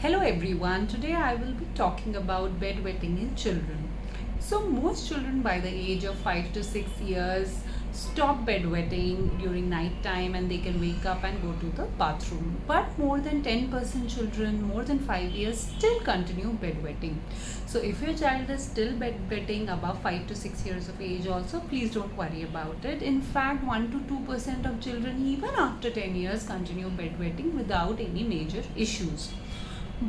Hello everyone, today I will be talking about bedwetting in children. So most children by the age of 5 to 6 years stop bedwetting during night time and they can wake up and go to the bathroom. But more than 10% children more than 5 years still continue bedwetting. So if your child is still bedwetting above 5 to 6 years of age also, please don't worry about it. In fact, 1 to 2% of children even after 10 years continue bedwetting without any major issues.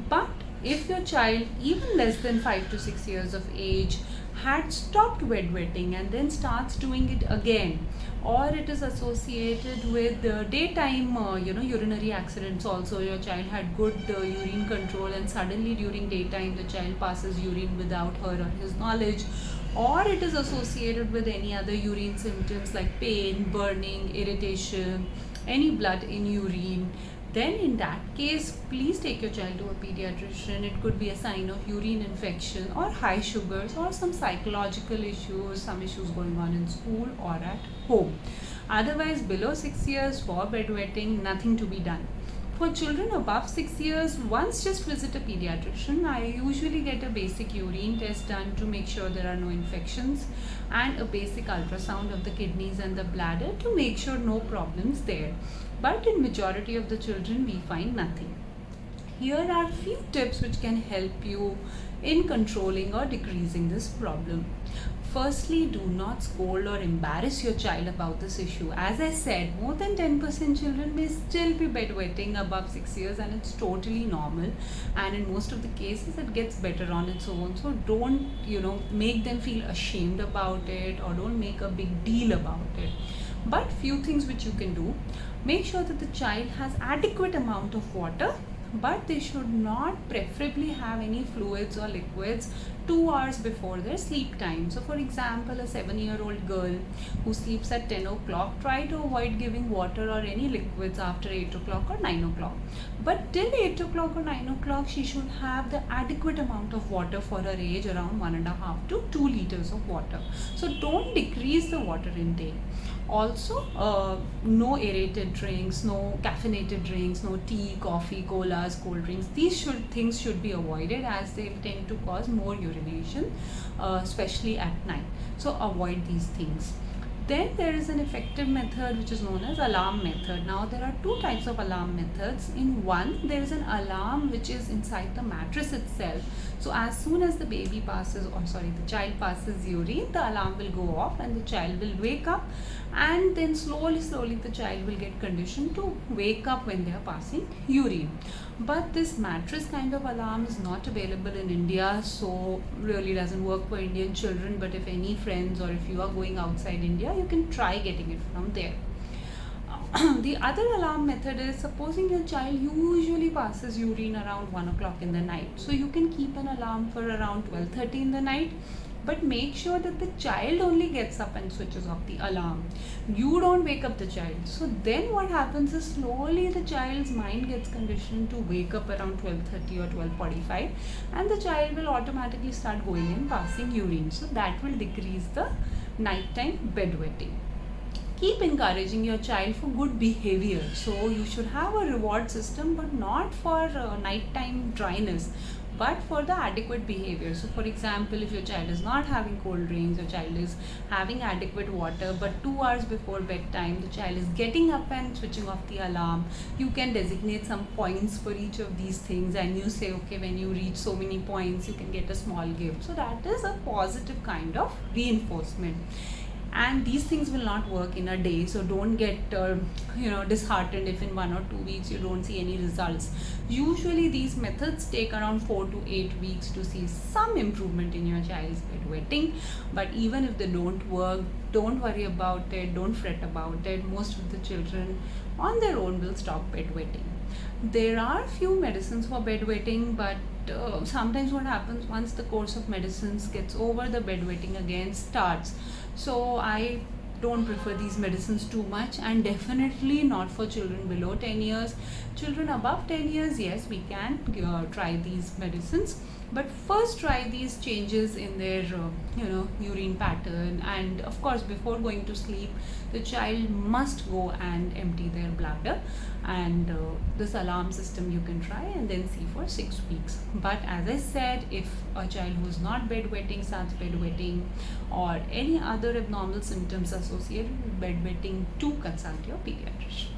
But if your child, even less than 5 to 6 years of age, had stopped bedwetting and then starts doing it again, or it is associated with daytime urinary accidents also, your child had good urine control and suddenly during daytime the child passes urine without her or his knowledge, or it is associated with any other urine symptoms like pain, burning, irritation, any blood in urine, then in that case, please take your child to a pediatrician. It could be a sign of urine infection or high sugars or some psychological issues, some issues going on in school or at home. Otherwise, below 6 years for bedwetting, nothing to be done. For children above 6 years, once just visit a pediatrician. I usually get a basic urine test done to make sure there are no infections and a basic ultrasound of the kidneys and the bladder to make sure no problems there. But in majority of the children, we find nothing. Here are few tips which can help you in controlling or decreasing this problem. Firstly, do not scold or embarrass your child about this issue. As I said, more than 10% children may still be bedwetting above 6 years and it's totally normal, and in most of the cases it gets better on its own. So don't make them feel ashamed about it or don't make a big deal about it. But few things which you can do: make sure that the child has adequate amount of water, but they should not preferably have any fluids or liquids 2 hours before their sleep time. So for example, a 7-year-old girl who sleeps at 10 o'clock, try to avoid giving water or any liquids after 8 o'clock or 9 o'clock. But till 8 o'clock or 9 o'clock, she should have the adequate amount of water for her age, around 1.5 to 2 liters of water. So don't decrease the water intake. Also, no aerated drinks, no caffeinated drinks, no tea, coffee, colas, cold drinks. These things should be avoided as they tend to cause more urination, especially at night. So avoid these things. Then there is an effective method which is known as alarm method. Now there are two types of alarm methods. In one, there is an alarm which is inside the mattress itself. So as soon as the child passes urine, the alarm will go off and the child will wake up, and then slowly the child will get conditioned to wake up when they are passing urine. But this mattress kind of alarm is not available in India, so really doesn't work for Indian children. But if any friends or if you are going outside India, you can try getting it from there. The other alarm method is, supposing your child usually passes urine around 1 o'clock in the night, so you can keep an alarm for around 12:30 in the night, but make sure that the child only gets up and switches off the alarm. You don't wake up the child. So then what happens is, slowly the child's mind gets conditioned to wake up around 12:30 or 12:45, and the child will automatically start going and passing urine. So that will decrease the nighttime bedwetting. Keep encouraging your child for good behavior. So you should have a reward system, but not for nighttime dryness, but for the adequate behavior. So for example, if your child is not having cold drinks, your child is having adequate water, but 2 hours before bedtime the child is getting up and switching off the alarm, you can designate some points for each of these things, and you say, okay, when you reach so many points you can get a small gift. So that is a positive kind of reinforcement. And these things will not work in a day, so don't get disheartened if in 1 or 2 weeks you don't see any results. Usually these methods take around 4 to 8 weeks to see some improvement in your child's bedwetting. But even if they don't work, don't worry about it, don't fret about it. Most of the children on their own will stop bedwetting. There are few medicines for bedwetting, but sometimes what happens, once the course of medicines gets over, the bedwetting again starts. So I don't prefer these medicines too much, and definitely not for children below 10 years. Children above 10 years, yes, we can try these medicines, but first try these changes in their urine pattern. And of course, before going to sleep, the child must go and empty their bladder, and this alarm system you can try and then see for 6 weeks. But as I said, if a child who is not bedwetting starts bedwetting, or any other abnormal symptoms associated with bedwetting, to consult your pediatrician.